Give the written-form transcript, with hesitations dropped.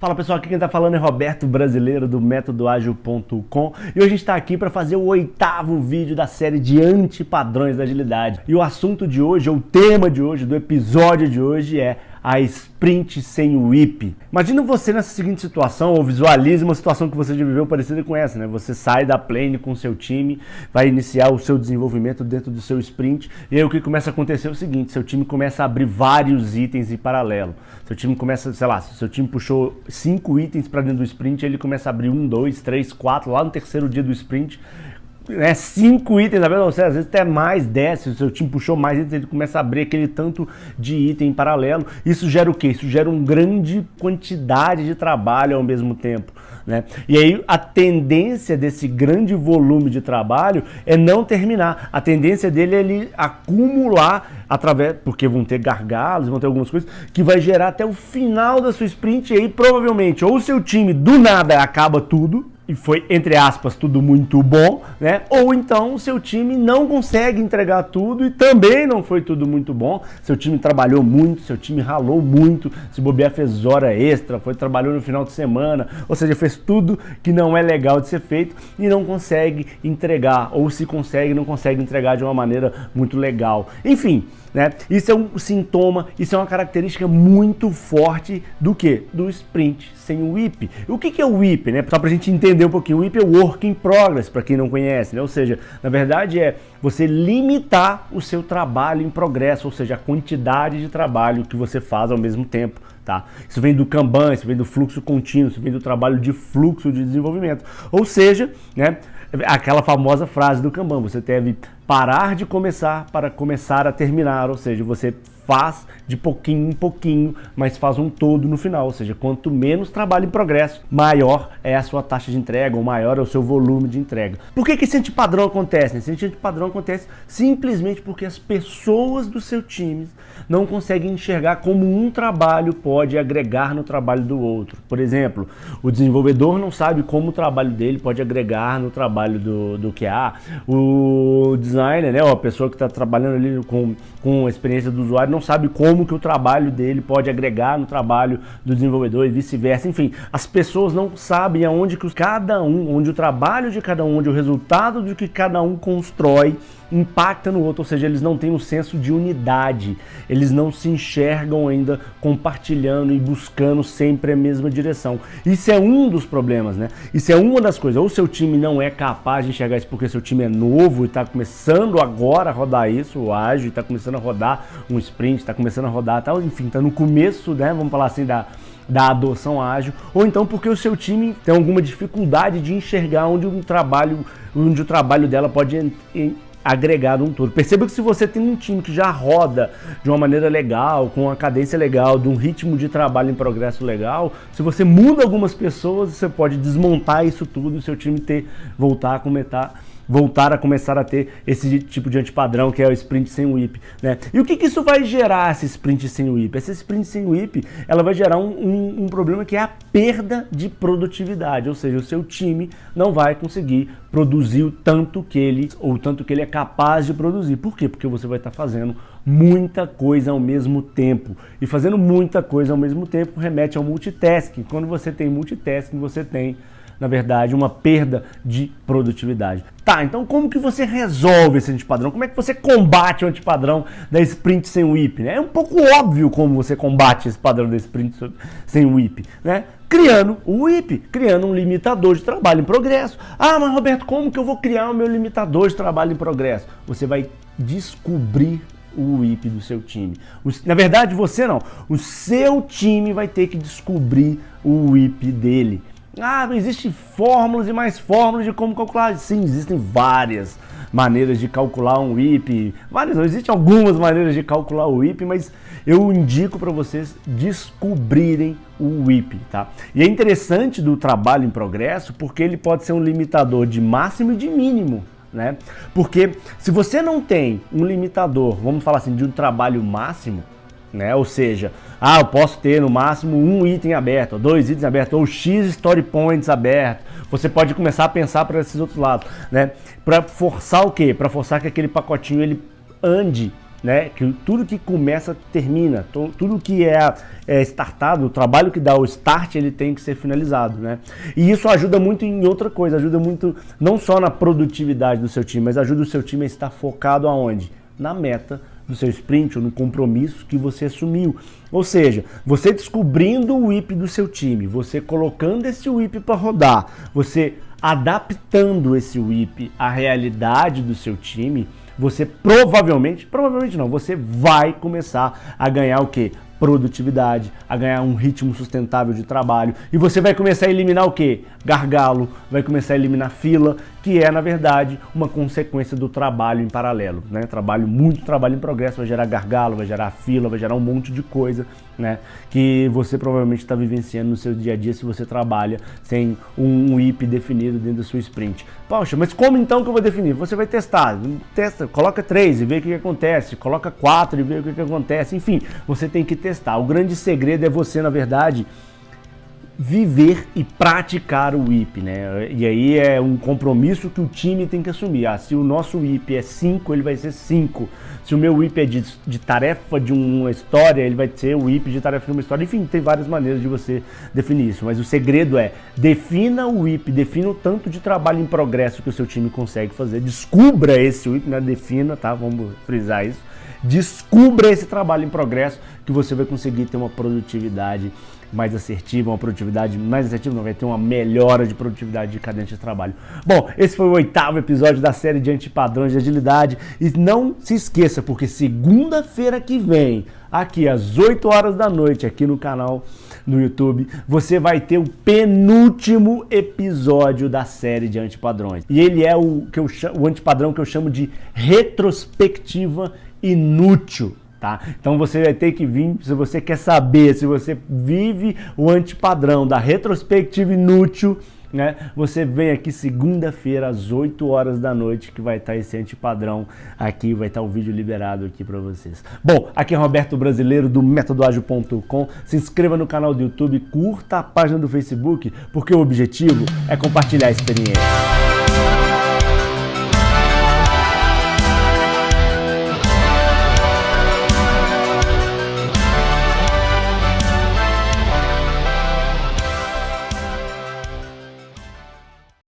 Fala pessoal, aqui quem tá falando é Roberto Brasileiro do métodoagil.com e hoje a gente está aqui para fazer o 8º vídeo da série de antipadrões da agilidade. E o assunto de hoje, ou o tema de hoje, do episódio de hoje é a sprint sem o WIP. Imagina você nessa seguinte situação, ou visualize uma situação que você já viveu parecida com essa, né? Você sai da plane com o seu time, vai iniciar o seu desenvolvimento dentro do seu sprint, e aí o que começa a acontecer é o seguinte: seu time começa a abrir vários itens em paralelo. Seu time começa, sei lá, se seu time puxou 5 itens para dentro do sprint, ele começa a abrir 1, 2, 3, 4, lá no terceiro dia do sprint, 5 itens, na verdade, às vezes até mais 10, se o seu time puxou mais itens, ele começa a abrir aquele tanto de item em paralelo. Isso gera o quê? Isso gera uma grande quantidade de trabalho ao mesmo tempo, né? E aí a tendência desse grande volume de trabalho é não terminar. A tendência dele é ele acumular porque vão ter gargalos, vão ter algumas coisas que vai gerar até o final da sua sprint, e aí provavelmente ou o seu time do nada acaba tudo, e foi, entre aspas, tudo muito bom, né? Ou então o seu time não consegue entregar tudo e também não foi tudo muito bom. Seu time trabalhou muito, seu time ralou muito, se bobear fez hora extra, trabalhou no final de semana, ou seja, fez tudo que não é legal de ser feito e não consegue entregar, ou se consegue, não consegue entregar de uma maneira muito legal. Enfim, né? Isso é um sintoma, isso é uma característica muito forte do quê? Do sprint sem o WIP. O que é o WIP, né? Só pra gente entender um pouquinho, o WIP é o Work in Progress, para quem não conhece, né? Ou seja, na verdade é você limitar o seu trabalho em progresso, ou seja, a quantidade de trabalho que você faz ao mesmo tempo. Tá? Isso vem do Kanban, isso vem do fluxo contínuo, isso vem do trabalho de fluxo de desenvolvimento. Ou seja, né, aquela famosa frase do Kanban: você deve parar de começar para começar a terminar, ou seja, você faz de pouquinho em pouquinho, mas faz um todo no final, ou seja, quanto menos trabalho em progresso, maior é a sua taxa de entrega, ou maior é o seu volume de entrega. Por que esse antipadrão acontece? Esse antipadrão acontece simplesmente porque as pessoas do seu time não conseguem enxergar como um trabalho pode agregar no trabalho do outro. Por exemplo, o desenvolvedor não sabe como o trabalho dele pode agregar no trabalho do QA, o designer, né, a pessoa que está trabalhando ali com a experiência do usuário, não sabe como que o trabalho dele pode agregar no trabalho do desenvolvedor e vice-versa. Enfim, as pessoas não sabem aonde que onde o trabalho de cada um, onde o resultado do que cada um constrói impacta no outro, ou seja, eles não têm um senso de unidade, eles não se enxergam ainda compartilhando e buscando sempre a mesma direção. Isso é um dos problemas, né? Isso é uma das coisas. Ou seu time não é capaz de enxergar isso porque seu time é novo e está começando agora a rodar isso, o ágil, está começando a rodar um sprint, está começando a rodar tal, enfim, está no começo, né? Vamos falar assim, da adoção ágil, ou então porque o seu time tem alguma dificuldade de enxergar onde o trabalho dela pode agregar um todo. Perceba que se você tem um time que já roda de uma maneira legal, com uma cadência legal, de um ritmo de trabalho em progresso legal, se você muda algumas pessoas, você pode desmontar isso tudo e o seu time voltar a começar a ter esse tipo de antipadrão, que é o sprint sem WIP, né? E o que isso vai gerar, esse sprint sem WIP? Essa sprint sem WIP, ela vai gerar um problema, que é a perda de produtividade, ou seja, o seu time não vai conseguir produzir o tanto que ele é capaz de produzir. Por quê? Porque você vai estar fazendo muita coisa ao mesmo tempo. E fazendo muita coisa ao mesmo tempo remete ao multitasking. Quando você tem multitasking, você tem, na verdade, uma perda de produtividade. Tá, então como que você resolve esse antipadrão? Como é que você combate o antipadrão da sprint sem WIP, né? É um pouco óbvio como você combate esse padrão da sprint sem WIP, né? Criando o WIP, criando um limitador de trabalho em progresso. Ah, mas Roberto, como que eu vou criar o meu limitador de trabalho em progresso? Você vai descobrir o WIP do seu time. Na verdade, você não. O seu time vai ter que descobrir o WIP dele. Ah, existem fórmulas e mais fórmulas de como calcular. Sim, existem várias maneiras de calcular um WIP. Existem algumas maneiras de calcular o WIP, mas eu indico para vocês descobrirem o WIP, tá? E é interessante do trabalho em progresso, porque ele pode ser um limitador de máximo e de mínimo, né? Porque se você não tem um limitador, vamos falar assim, de um trabalho máximo, né? Ou seja, eu posso ter no máximo um item aberto, 2 itens abertos, ou X story points abertos. Você pode começar a pensar para esses outros lados, né? Para forçar o quê? Para forçar que aquele pacotinho ele ande né? Que tudo que começa termina, tudo que é startado, o trabalho que dá o start, ele tem que ser finalizado, né? E isso ajuda muito em outra coisa, ajuda muito não só na produtividade do seu time, mas ajuda o seu time a estar focado aonde? Na meta do seu sprint ou no compromisso que você assumiu. Ou seja, você descobrindo o WIP do seu time, você colocando esse WIP para rodar, você adaptando esse WIP à realidade do seu time, você provavelmente não, você vai começar a ganhar o quê? Produtividade, a ganhar um ritmo sustentável de trabalho, e você vai começar a eliminar o quê? Gargalo, vai começar a eliminar fila, que é, na verdade, uma consequência do trabalho em paralelo, né? Muito trabalho em progresso vai gerar gargalo, vai gerar fila, vai gerar um monte de coisa, né? Que você provavelmente está vivenciando no seu dia a dia se você trabalha sem um WIP definido dentro da sua sprint. Poxa, mas como então que eu vou definir? Você vai testar, testa, coloca 3 e vê o que acontece, coloca 4 e vê o que acontece, enfim, você tem que testar. O grande segredo é você, na verdade, viver e praticar o WIP, né? E aí é um compromisso que o time tem que assumir. Se o nosso WIP é 5, ele vai ser 5. Se o meu WIP é de tarefa de uma história, ele vai ser o WIP de tarefa de uma história. Enfim, tem várias maneiras de você definir isso. Mas o segredo é, defina o WIP, defina o tanto de trabalho em progresso que o seu time consegue fazer. Descubra esse WIP, né? Defina, tá? Vamos frisar isso. Descubra esse trabalho em progresso que você vai conseguir ter uma produtividade mais assertiva, vai ter uma melhora de produtividade de cadência de trabalho. Bom, esse foi o 8º episódio da série de Antipadrões de Agilidade, e não se esqueça, porque segunda-feira que vem, aqui às 8 horas da noite, aqui no canal no YouTube, você vai ter o penúltimo episódio da série de Antipadrões. E ele é o antipadrão que eu chamo de retrospectiva inútil. Tá? Então você vai ter que vir, se você quer saber se você vive o antipadrão da retrospectiva inútil, né? Você vem aqui segunda-feira às 8 horas da noite que vai estar esse antipadrão aqui, vai estar o vídeo liberado aqui para vocês. Bom, aqui é Roberto Brasileiro do métodoagil.com. Se inscreva no canal do YouTube, curta a página do Facebook, porque o objetivo é compartilhar a experiência.